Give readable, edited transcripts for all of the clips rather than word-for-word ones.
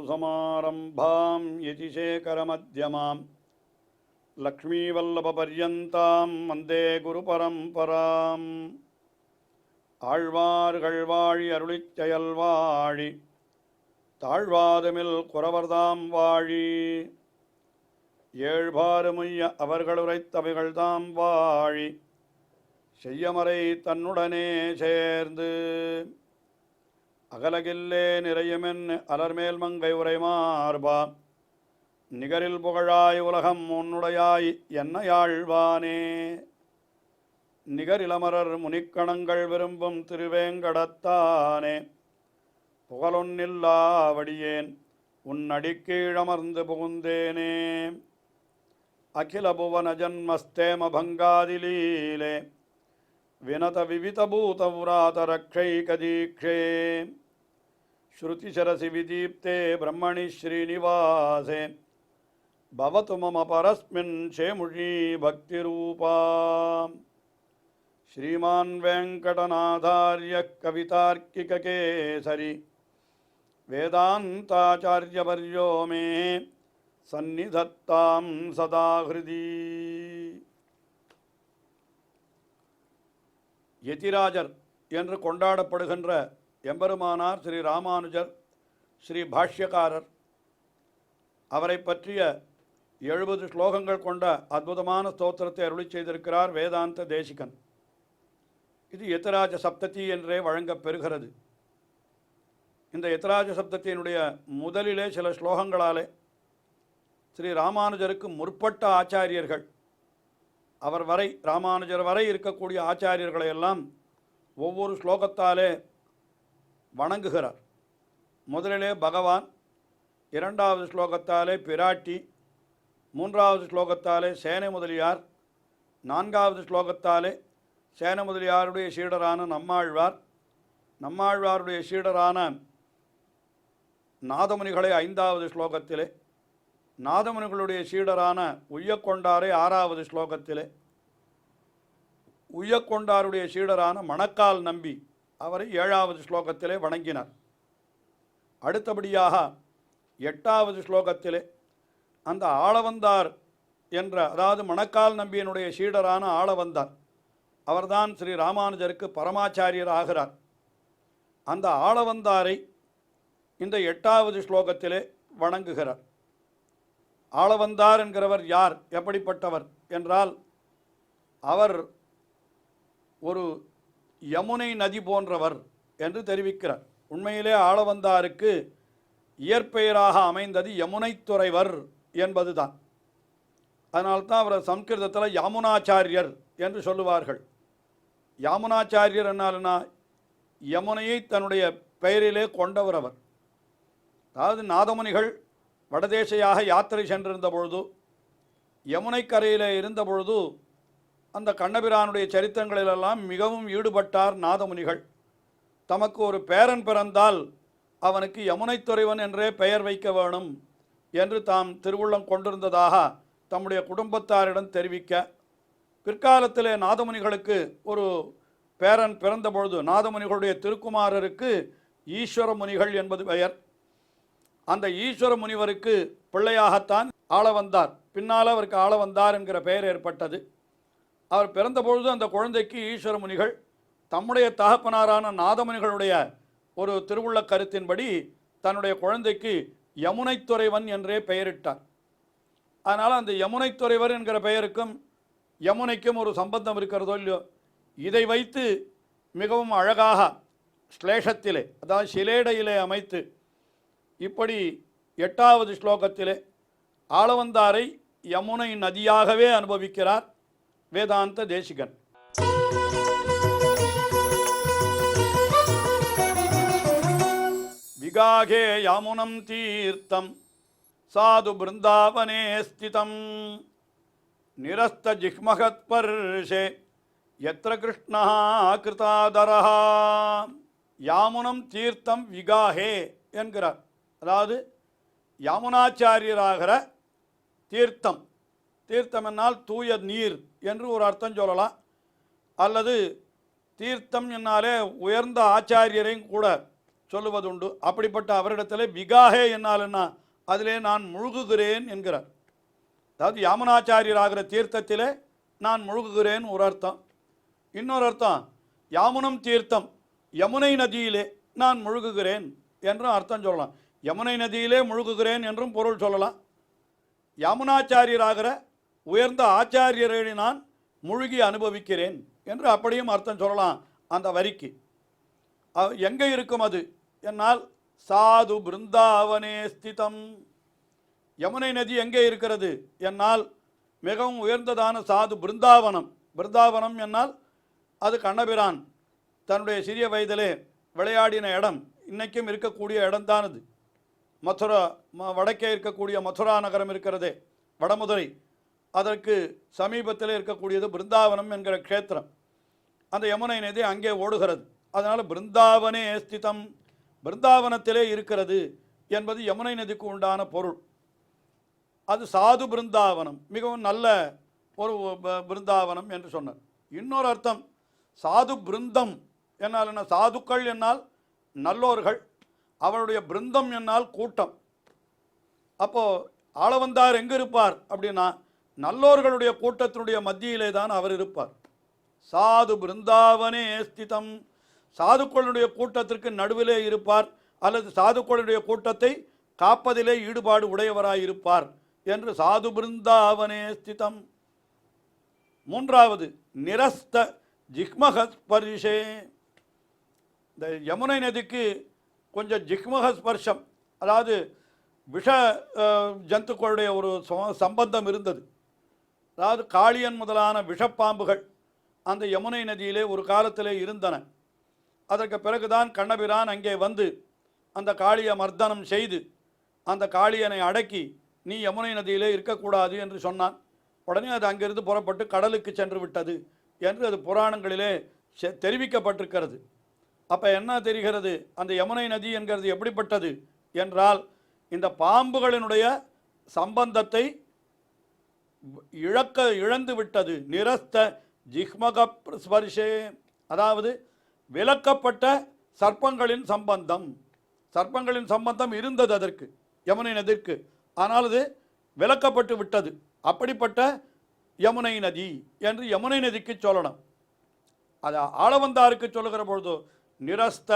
अस्मद्गुरुसमारम्भां यतिशेखरमध्यमां लक्ष्मीवल्लभपर्यन्तां वन्दे गुरुपरम्पराम् ஆழ்வார்கள் வாழி அருளிச் செயல் வாழி தாழ்வாதுமில் குறவர்தாம் வாழி ஏழ்பாறுமுய்ய அவர்களுரைத்தவைகள்தாம் வாழி செய்யமறை தன்னுடனே சேர்ந்து அகலகில்லே நிறையுமென் அலர்மேல் மங்கை உரைமார்பா நிகரில் புகழாய் உலகம் உன்னுடையாய் என்னையாழ்வானே நிகரிலமரர் முனிக்கணங்கள் விரும்பும் திருவேங்கடத்தானே புகழொன்னில்லாவடியேன் உன்னடிக்கீழமர்ந்து புகுந்தேனே அகில புவன ஜன்மஸ்தேம பங்காதிலீலே வினத விவிதபூதபுராத ரக்ஷைகதீக்ஷே ஸ்ருதிசரசி விதீப்தே பிரம்மணி ஸ்ரீனிவாசே பவது மம பரஸ்மின் சேமுஷீ பக்திரூபா श्रीमान वेंकटनाथार्य कवितार्किककेसरी वेदांताचार्यवर्यो मे सन्निधत्तां सदा हृदि यतिराजर என்று கொண்டாடப்படுகின்ற எம்பெருமானார் ஸ்ரீ ராமானுஜர் ஸ்ரீ பாஷ்யக்காரர் அவரை பற்றிய 70 ஸ்லோகங்கள் கொண்ட அற்புதமான ஸ்தோத்திரத்தை அருளி செய்திருக்கிறார் வேதாந்த தேசிகன். இது யதிராஜ சப்ததி என்றே வழங்கப் பெறுகிறது. இந்த யதிராஜ சப்தத்தினுடைய முதலிலே சில ஸ்லோகங்களாலே ஸ்ரீ ராமானுஜருக்கு முற்பட்ட ஆச்சாரியர்கள் அவர் வரை ராமானுஜர் வரை இருக்கக்கூடிய ஆச்சாரியர்களை எல்லாம் ஒவ்வொரு ஸ்லோகத்தாலே வணங்குகிறார். முதலிலே பகவான், இரண்டாவது ஸ்லோகத்தாலே பிராட்டி, மூன்றாவது ஸ்லோகத்தாலே சேனை முதலியார், நான்காவது ஸ்லோகத்தாலே சேன முதலியாருடைய சீடரான நம்மாழ்வார், நம்மாழ்வாருடைய சீடரான நாதமுனிகளை 5வது ஸ்லோகத்திலே, நாதமுனிகளுடைய சீடரான உய்யக்கொண்டாரை 6வது ஸ்லோகத்திலே, உய்யக்கொண்டாருடைய சீடரான மணக்கால் நம்பி அவரை 7வது ஸ்லோகத்திலே வணங்கினார். அடுத்தபடியாக 8வது ஸ்லோகத்திலே அந்த ஆளவந்தார் என்ற, அதாவது மணக்கால் நம்பியினுடைய சீடரான ஆளவந்தார், அவர்தான் ஸ்ரீ ராமானுஜருக்கு பரமாச்சாரியர் ஆகிறார். அந்த ஆளவந்தாரை இந்த 8வது ஸ்லோகத்திலே வணங்குகிறார். ஆளவந்தார் என்கிறவர் யார், எப்படிப்பட்டவர் என்றால், அவர் ஒரு யமுனை நதி போன்றவர் என்று தெரிவிக்கிறார். உண்மையிலே ஆளவந்தாருக்கு இயற்பெயராக அமைந்தது யமுனைத்துறைவர் என்பதுதான். அதனால்தான் அவர் சம்ஸ்கிருதத்தில் யாமுனாச்சாரியர் என்று சொல்லுவார்கள். யாமுனாச்சாரியர் என்னால்னா யமுனையை தன்னுடைய பெயரிலே கொண்டவர் அவர். அதாவது நாதமுனிகள் வடதேசையாக யாத்திரை சென்றிருந்த பொழுது, யமுனை கரையில் இருந்த பொழுது அந்த கண்ணபிரானுடைய சரித்திரங்களிலெல்லாம் மிகவும் ஈடுபட்டார் நாதமுனிகள். தமக்கு ஒரு பேரன் பிறந்தால் அவனுக்கு யமுனைத்துறைவன் என்றே பெயர் வைக்க வேணும் என்று தாம் திருவுள்ளம் கொண்டிருந்ததாக தம்முடைய குடும்பத்தாரிடம் தெரிவிக்க, பிற்காலத்திலே நாதமுனிகளுக்கு ஒரு பேரன் பிறந்தபொழுது நாதமுனிகளுடைய திருக்குமாரருக்கு ஈஸ்வர முனிகள் என்பது பெயர். அந்த ஈஸ்வர முனிவருக்கு பிள்ளையாகத்தான் ஆளவந்தார், பின்னால் அவருக்கு ஆளவந்தார் என்கிற பெயர் ஏற்பட்டது. அவர் பிறந்தபொழுது அந்த குழந்தைக்கு ஈஸ்வர முனிகள் தம்முடைய தகப்பனாரான நாதமுனிகளுடைய ஒரு திருவுள்ள கருத்தின்படி தன்னுடைய குழந்தைக்கு யமுனைத்துறைவன் என்றே பெயரிட்டார். அதனால் அந்த யமுனைத்துறைவர் என்கிற பெயருக்கும் யமுனைக்கும் ஒரு சம்பந்தம் இருக்கிறதோ இல்லையோ, இதை வைத்து மிகவும் அழகாக ஸ்லேஷத்திலே, அதாவது சிலேடையிலே அமைத்து இப்படி 8வது ஸ்லோகத்திலே ஆளவந்தாரை யமுனை நதியாகவே அனுபவிக்கிறார் வேதாந்த தேசிகன். விகாகே யாமுனம் தீர்த்தம் சாது பிருந்தாவனே ஸ்திதம் நிரஸ்த ஜிஹ்மகத்பர்ஷே யத்ர கிருஷ்ணா கிருதாதரஹ. யாமுனம் தீர்த்தம் விகாஹே என்கிறார். அதாவது யாமுனாச்சாரியராகிற தீர்த்தம், தீர்த்தம் என்னால் தூய நீர் என்று ஒரு அர்த்தம் சொல்லலாம். அல்லது தீர்த்தம் என்னாலே உயர்ந்த ஆச்சாரியரையும் கூட சொல்லுவதுண்டு. அப்படிப்பட்ட அவரிடத்தில் விகாகே என்னால் என்ன, அதிலே நான் முழுகுகிறேன் என்கிறார். அதாவது யாமுனாச்சாரியராகிற தீர்த்தத்திலே நான் முழுகுகிறேன் ஒரு அர்த்தம். இன்னொரு அர்த்தம் யாமுனம் தீர்த்தம், யமுனை நதியிலே நான் முழுகுகிறேன் என்றும் அர்த்தம் சொல்லலாம். யமுனை நதியிலே முழுகுகிறேன் என்றும் பொருள் சொல்லலாம். யாமுனாச்சாரியராகிற உயர்ந்த ஆச்சாரியரை நான் முழுகி அனுபவிக்கிறேன் என்று அப்படியும் அர்த்தம் சொல்லலாம் அந்த வரிக்கு. எங்கே இருக்கும் அது என்னால், சாது பிருந்தாவனே ஸ்திதம். யமுனை நதி எங்கே இருக்கிறது என்னால், மிகவும் உயர்ந்ததான சாது பிருந்தாவனம். பிருந்தாவனம் என்னால் அது கண்ணபிரான் தன்னுடைய சிறிய வயதிலே விளையாடின இடம், இன்றைக்கும் இருக்கக்கூடிய இடம்தான் அது. மதுரா வடக்கே இருக்கக்கூடிய மதுரா நகரம் இருக்கிறதே, வடமதுரை, அதற்கு சமீபத்தில் இருக்கக்கூடியது பிருந்தாவனம் என்கிற க்ஷேத்திரம். அந்த யமுனை நதி அங்கே ஓடுகிறது. அதனால் பிருந்தாவனே ஸ்திதம், பிருந்தாவனத்திலே இருக்கிறது என்பது யமுனை நதிக்கு உண்டான பொருள். அது சாது பிருந்தாவனம், மிகவும் நல்ல ஒரு பிருந்தாவனம் என்று சொன்னார். இன்னொரு அர்த்தம் சாது பிருந்தம் என்னால் என்ன, சாதுக்கள் என்னால் நல்லோர்கள், அவருடைய பிருந்தம் என்னால் கூட்டம். அப்போது ஆளவந்தார் எங்கே இருப்பார் அப்படின்னா, நல்லோர்களுடைய கூட்டத்தினுடைய மத்தியிலே தான் அவர் இருப்பார். சாது பிருந்தாவனே ஸ்திதம், சாதுக்களுடைய கூட்டத்திற்கு நடுவிலே இருப்பார், அல்லது சாதுக்களுடைய கூட்டத்தை காப்பதிலே ஈடுபாடு உடையவராயிருப்பார் என்று சாது பிருந்தாவனே ஸ்திதம். மூன்றாவது நிரஸ்த ஜிக்மஹஸ்பரிஷே. இந்த யமுனை நதிக்கு கொஞ்சம் ஜிக்மஹஸ்பர்ஷம், அதாவது விஷ ஜந்துக்களுடைய ஒரு சம்பந்தம் இருந்தது. அதாவது காளியன் முதலான விஷப்பாம்புகள் அந்த யமுனை நதியிலே ஒரு காலத்திலே இருந்தன. அதற்கு பிறகுதான் கண்ணபிரான் அங்கே வந்து அந்த காளியை மர்தனம் செய்து அந்த காளியனை அடக்கி, நீ யமுனை நதியிலே இருக்கக்கூடாது என்று சொன்னான். உடனே அது அங்கிருந்து புறப்பட்டு கடலுக்கு சென்று விட்டது என்று அது புராணங்களிலே தெரிவிக்கப்பட்டிருக்கிறது. அப்போ என்ன தெரிகிறது, அந்த யமுனை நதி என்கிறது எப்படிப்பட்டது என்றால், இந்த பாம்புகளினுடைய சம்பந்தத்தை இழந்து விட்டது. நிரஸ்த ஜிஹ்மக ஸ்பர்ஷே, அதாவது விலக்கப்பட்ட சர்ப்பங்களின் சம்பந்தம். சர்ப்பங்களின் சம்பந்தம் இருந்தது அதற்கு, யமுனை நதிக்கு, ஆனால் அது விலக்கப்பட்டு விட்டது. அப்படிப்பட்ட யமுனை நதி என்று யமுனை நதிக்கு சொல்லணும். அது ஆளவந்தாருக்கு சொல்லுகிற பொழுது நிரஸ்த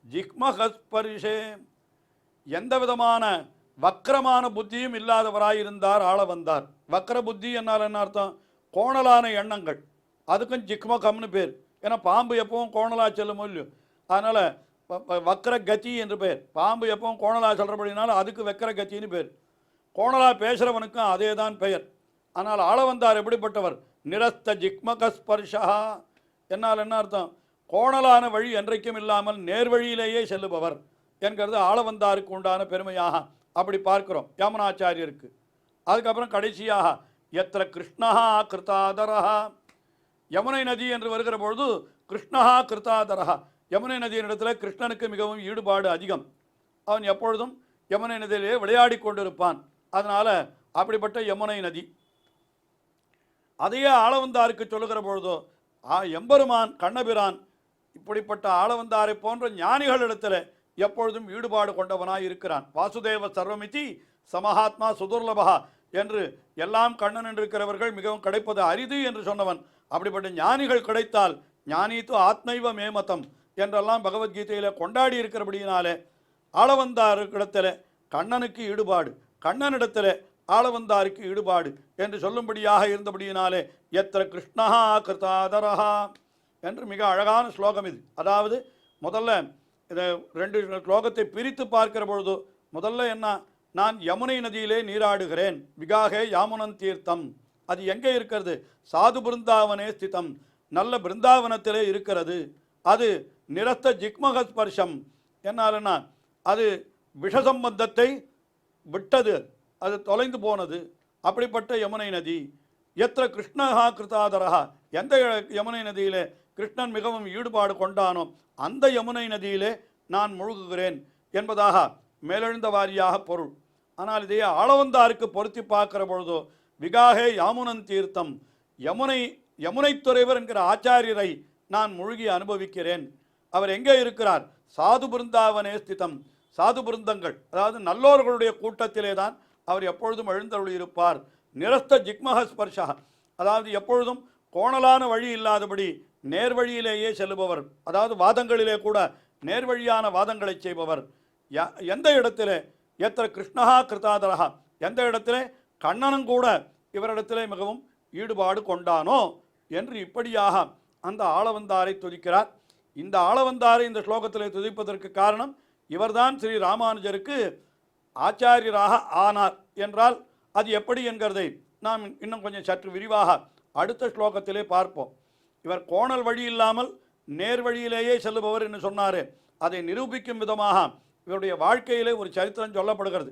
ஜிக்மஹஸ்பரிஷே, எந்த விதமான வக்கரமான புத்தியும் இல்லாதவராயிருந்தார் ஆளவந்தார். வக்கர புத்தி என்னால் என்ன அர்த்தம், கோணலான எண்ணங்கள், அதுக்கும் ஜிக்மகம்னு பேர். ஏன்னா பாம்பு எப்பவும் கோணலா செல்லும் இல்லையோ, அதனால் வக்கர கதி என்று பேர். பாம்பு எப்பவும் கோணலா சொல்கிறபடினால அதுக்கு வக்கர கத்தின்னு பேர். கோணலா பேசுகிறவனுக்கும் அதே தான் பெயர். ஆனால் ஆளவந்தார் எப்படிப்பட்டவர், நிரஸ்த ஜிக்மகஸ்பர்ஷா என்னால் என்ன அர்த்தம், கோணலான வழி என்றைக்கும் இல்லாமல் நேர்வழியிலேயே செல்லுபவர் என்கிறது ஆளவந்தாருக்கு உண்டான பெருமையாக அப்படி பார்க்கிறோம் யாமுனாச்சாரியருக்கு. அதுக்கப்புறம் கடைசியாக எத்திர கிருஷ்ணா கிருதாதரஹா, யமுனை நதி என்று வருகிற பொழுது கிருஷ்ணா கிருதாதரஹா, யமுனை நதியினிடத்தில் கிருஷ்ணனுக்கு மிகவும் ஈடுபாடு அதிகம். அவன் எப்பொழுதும் யமுனை நதியிலே விளையாடி கொண்டிருப்பான். அதனால் அப்படிப்பட்ட யமுனை நதி. அதையே ஆளவந்தாருக்கு சொல்லுகிற பொழுதோ, எம்பெருமான் கண்ணபிரான் இப்படிப்பட்ட ஆளவந்தாரை போன்ற ஞானிகளிடத்தில் எப்பொழுதும் ஈடுபாடு கொண்டவனாய் இருக்கிறான். வாசுதேவ சர்வமிதி சமஹாத்மா சுதுர்லபா என்று எல்லாம் கண்ணன் என்றிருக்கிறவர்கள் மிகவும் கிடைப்பது அரிது என்று சொன்னவன். அப்படிப்பட்ட ஞானிகள் கிடைத்தால் ஞானித்து ஆத்மைவ மேமதம் என்றெல்லாம் பகவத்கீதையில் கொண்டாடி இருக்கிறபடியினாலே ஆளவந்தாரிடத்தில் கண்ணனுக்கு ஈடுபாடு, கண்ணனிடத்தில் ஆளவந்தாருக்கு ஈடுபாடு என்று சொல்லும்படியாக இருந்தபடியினாலே எத்திர கிருஷ்ணா கிருதாதரஹா என்று மிக அழகான ஸ்லோகம் இது. அதாவது முதல்ல இதை ரெண்டு ஸ்லோகத்தை பிரித்து பார்க்கிற பொழுது முதல்ல என்ன, நான் யமுனை நதியிலே நீராடுகிறேன், விகாகே யாமுனன் தீர்த்தம். அது எங்கே இருக்கிறது, சாது பிருந்தாவனே ஸ்திதம், நல்ல பிருந்தாவனத்திலே இருக்கிறது. அது நிரஸ்த ஜிக்மகஸ்பர்ஷம் என்னால் என்ன, அது விஷசம்பந்தத்தை விட்டது, அது தொலைந்து போனது. அப்படிப்பட்ட யமுனை நதி. எத்திர கிருஷ்ணஹா கிருதாதரஹா, எந்த யமுனை நதியிலே கிருஷ்ணன் மிகவும் ஈடுபாடு கொண்டானோ அந்த யமுனை நதியிலே நான் முழுகுகிறேன் என்பதாக மேலெழுந்த வாரியாக பொருள். ஆனால் இதையே ஆளவந்தாருக்கு பொருத்தி பார்க்கிற பொழுதோ விகாகே யாமுனன் தீர்த்தம், யமுனை துறைவர் என்கிற ஆச்சாரியரை நான் முழுகி அனுபவிக்கிறேன். அவர் எங்கே இருக்கிறார்? சாது பிருந்தாவனே ஸ்திதம். சாது பிருந்தங்கள், அதாவது நல்லோர்களுடைய கூட்டத்திலே தான் அவர் எப்பொழுதும் எழுந்தருளி இருப்பார். நிரஸ்த ஜிக்மஹ ஸ்பர்ஷா, அதாவது எப்பொழுதும் கோணலான வழி இல்லாதபடி நேர்வழியிலேயே செல்லுபவர், அதாவது வாதங்களிலே கூட நேர்வழியான வாதங்களை செய்பவர். எந்த இடத்திலே எத்திர கிருஷ்ணஹா கிருதாதரஹா, எந்த இடத்திலே கண்ணனும் கூட இவரிடத்திலே மிகவும் ஈடுபாடு கொண்டானோ என்று இப்படியாக அந்த ஆளவந்தாரை துதிக்கிறார். இந்த ஆளவந்தாரை இந்த ஸ்லோகத்திலே துதிப்பதற்கு காரணம், இவர்தான் ஸ்ரீ ராமானுஜருக்கு ஆச்சாரியராக ஆனார் என்றால் அது எப்படி என்கிறதை நாம் இன்னும் கொஞ்சம் சற்று விரிவாக அடுத்த ஸ்லோகத்திலே பார்ப்போம். இவர் கோணல் வழி இல்லாமல் நேர் வழியிலேயே செல்லுபவர் என்று சொன்னார். அதை நிரூபிக்கும் விதமாக இவருடைய வாழ்க்கையிலே ஒரு சரித்திரம் சொல்லப்படுகிறது.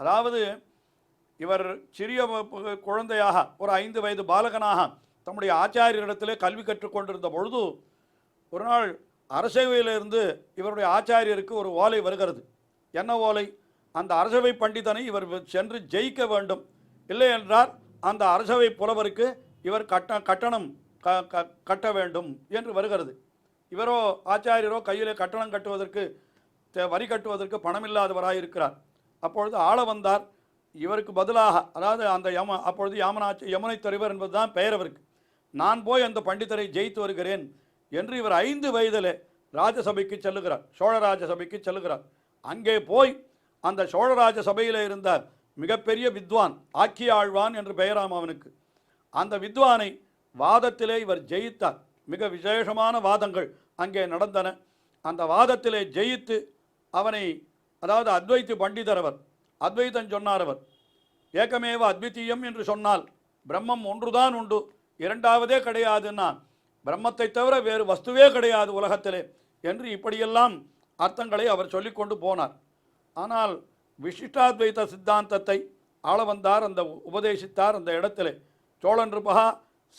அதாவது இவர் சிறிய குழந்தையாக ஒரு 5 வயது பாலகனாக தம்முடைய ஆச்சாரியரிடத்திலே கல்வி கற்றுக்கொண்டிருந்த பொழுது ஒரு நாள் அரசவையிலிருந்து இவருடைய ஆச்சாரியருக்கு ஒரு ஓலை வருகிறது. என்ன ஓலை? அந்த அரசவை பண்டிதனை இவர் சென்று ஜெயிக்க வேண்டும், இல்லை என்றால் அந்த அரசவை புலவருக்கு இவர் கட்டணம் கட்ட வேண்டும் என்று வருகிறது. இவரோ ஆச்சாரியரோ கையிலே கட்டணம் கட்டுவதற்கு வரி கட்டுவதற்கு பணம் இல்லாதவராக இருக்கிறார். அப்பொழுது ஆளவந்தார் இவருக்கு பதிலாக, அதாவது அந்த அப்பொழுது யமுனை துறைவர் என்பதுதான் பெயர் அவருக்கு, நான் போய் அந்த பண்டிதரை ஜெயித்து வருகிறேன் என்று இவர் 5 வயதிலே ராஜசபைக்கு செல்லுகிறார், சோழராஜ சபைக்கு செல்லுகிறார். அங்கே போய் அந்த சோழராஜ சபையில் இருந்த மிகப்பெரிய வித்வான் ஆக்கிய ஆழ்வான் என்று பெயராம் அவனுக்கு, அந்த வித்வானை வாதத்திலே இவர் ஜெயித்தார். மிக விசேஷமான வாதங்கள் அங்கே நடந்தன. அந்த வாதத்திலே ஜெயித்து அவனை, அதாவது அத்வைத்து பண்டிதர் அவர், அத்வைத்தன் சொன்னார் அவர், ஏகமேவ அத்விதீயம் என்று சொன்னால் பிரம்மம் ஒன்றுதான் உண்டு, இரண்டாவதே கிடையாதுன்னா பிரம்மத்தை தவிர வேறு வஸ்துவே கிடையாது உலகத்திலே என்று இப்படியெல்லாம் அர்த்தங்களை அவர் சொல்லிக்கொண்டு போனார். ஆனால் விசிஷ்டாத்வைத சித்தாந்தத்தை ஆளவந்தார் அந்த உபதேசித்தார். அந்த இடத்திலே சோழன் ரிபகா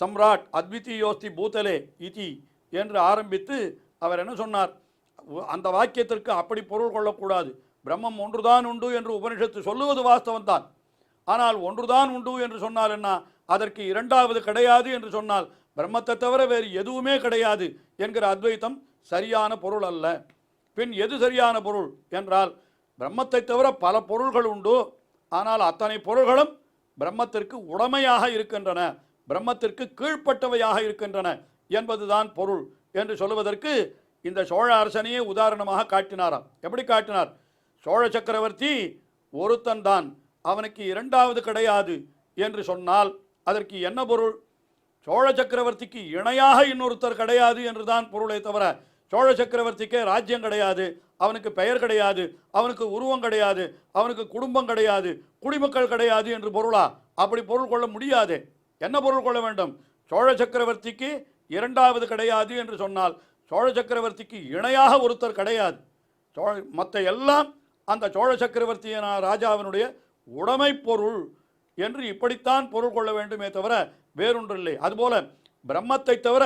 சம்ராட் அத்விதீயோஸ்தி பூதலே இதி என்று ஆரம்பித்து அவர் என்ன சொன்னார்? அந்த வாக்கியத்திற்கு அப்படி பொருள் கொள்ளக்கூடாது. பிரம்மம் ஒன்றுதான் உண்டு என்று உபனிஷத்து சொல்லுவது வாஸ்தவம்தான். ஆனால் ஒன்றுதான் உண்டு என்று சொன்னால் என்ன, அதற்கு இரண்டாவது கிடையாது என்று சொன்னால் பிரம்மத்தை தவிர வேறு எதுவுமே கிடையாது என்கிற அத்வைத்தம் சரியான பொருள் அல்ல. பின் எது சரியான பொருள் என்றால், பிரம்மத்தை தவிர பல பொருள்கள் உண்டு, ஆனால் அத்தனை பொருள்களும் பிரம்மத்திற்கு உடமையாக இருக்கின்றன, பிரம்மத்திற்கு கீழ்ப்பட்டவையாக இருக்கின்றன என்பதுதான் பொருள் என்று சொல்லுவதற்கு இந்த சோழ அரசனையே உதாரணமாக காட்டினாராம். எப்படி காட்டினார்? சோழ சக்கரவர்த்தி ஒருத்தன் தான், அவனுக்கு இரண்டாவது கிடையாது என்று சொன்னால் அதற்கு என்ன பொருள்? சோழ சக்கரவர்த்திக்கு இணையாக இன்னொருத்தர் கிடையாது என்று தான் பொருளை தவிர, சோழ சக்கரவர்த்திக்கே ராஜ்யம் கிடையாது, அவனுக்கு பெயர் கிடையாது, அவனுக்கு உருவம் கிடையாது, அவனுக்கு குடும்பம் கிடையாது, குடிமக்கள் கிடையாது என்று பொருளா? அப்படி பொருள் கொள்ள முடியாது. என்ன பொருள் கொள்ள வேண்டும்? சோழ சக்கரவர்த்திக்கு இரண்டாவது கிடையாது என்று சொன்னால் சோழ சக்கரவர்த்திக்கு இணையாக ஒருத்தர் கிடையாது. மற்ற எல்லாம் அந்த சோழ சக்கரவர்த்தியான ராஜாவினுடைய உடைமை பொருள் என்று இப்படித்தான் பொருள் கொள்ள வேண்டுமே தவிர வேறொன்றில்லை. அதுபோல பிரம்மத்தை தவிர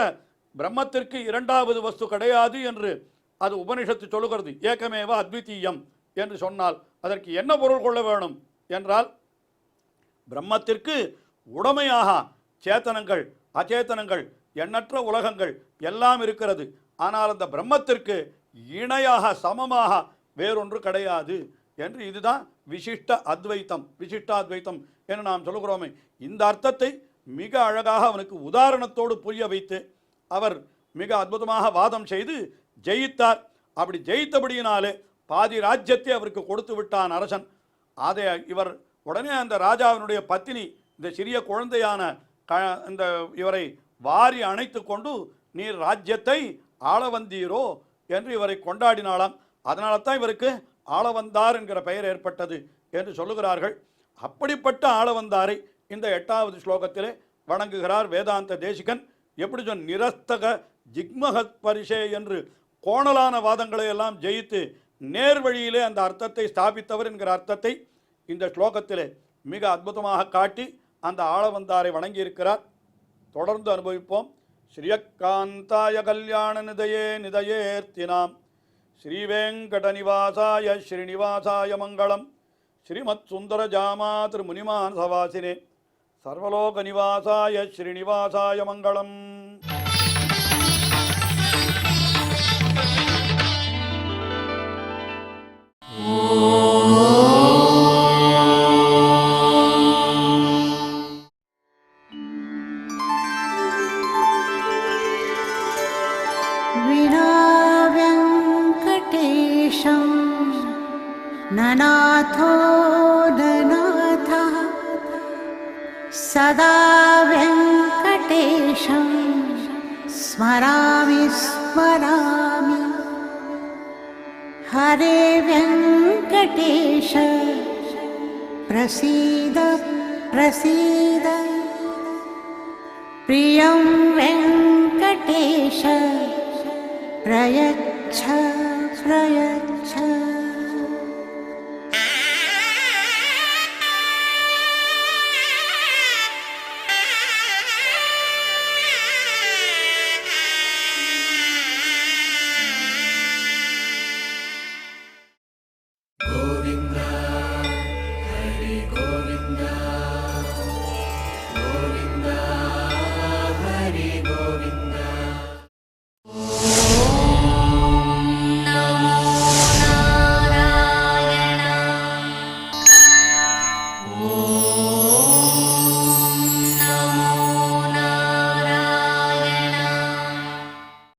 பிரம்மத்திற்கு இரண்டாவது வஸ்து கிடையாது என்று அது உபனிஷத்து சொல்லுகிறது. ஏகமேவ அத்விதீயம் என்று சொன்னால் அதற்கு என்ன பொருள் கொள்ள வேணும் என்றால், பிரம்மத்திற்கு உடமையாக சேத்தனங்கள் அச்சேதனங்கள் எண்ணற்ற உலகங்கள் எல்லாம் இருக்கிறது. ஆனால் அந்த பிரம்மத்திற்கு இணையாக சமமாக வேறொன்று கிடையாது என்று, இதுதான் விசிஷ்ட அத்வைத்தம், விசிஷ்டாத்வைத்தம் என்று நாம் சொல்லுகிறோமே. இந்த அர்த்தத்தை மிக அழகாக அவனுக்கு உதாரணத்தோடு புரிய வைத்து அவர் மிக அற்புதமாக வாதம் செய்து ஜெயித்தார். அப்படி ஜெயித்தபடியினாலே பாதி ராஜ்யத்தை அவருக்கு கொடுத்து விட்டான் அரசன். அதை இவர் உடனே அந்த ராஜாவினுடைய பத்தினி இந்த சிறிய குழந்தையான இந்த இவரை வாரி அணைத்து கொண்டு, நீர் ராஜ்யத்தை ஆளவந்தீரோ என்று இவரை கொண்டாடினாலாம். அதனால தான் இவருக்கு ஆளவந்தார் என்கிற பெயர் ஏற்பட்டது என்று சொல்லுகிறார்கள். அப்படிப்பட்ட ஆளவந்தாரை இந்த 8வது ஸ்லோகத்திலே வணங்குகிறார் வேதாந்த தேசிகன். எப்படி நிரஸ்தக ஜிக்மஹத் பரிசே என்று கோணலான வாதங்களை எல்லாம் ஜெயித்து நேர் வழியிலே அந்த அர்த்தத்தை ஸ்தாபித்தவர் என்கிற அர்த்தத்தை இந்த ஸ்லோகத்திலே மிக அற்புதமாக காட்டி அந்த ஆளவந்தாரை வணங்கியிருக்கிறார். தொடர்ந்து அனுபவிப்போம். ஸ்ரீயக்காந்தாய கல்யாண நிதயே நிதயேர்த்தினாம் ஸ்ரீவேங்கட நிவாசாய ஸ்ரீனிவாசாய மங்களம். ஸ்ரீமத் சுந்தர ஜாமா திருமுனிமானசவாசினே சர்வலோக நிவாசாய ஸ்ரீனிவாசாய மங்களம். विना वेङ्कटेशं ननाथो ननाथः सदा वेङ्कटेशं स्मरामि स्मरामि। हरे वेङ्कटेश प्रसीद प्रसीद। प्रियं वेङ्कटेश प्रयच्छ प्रयच्छ।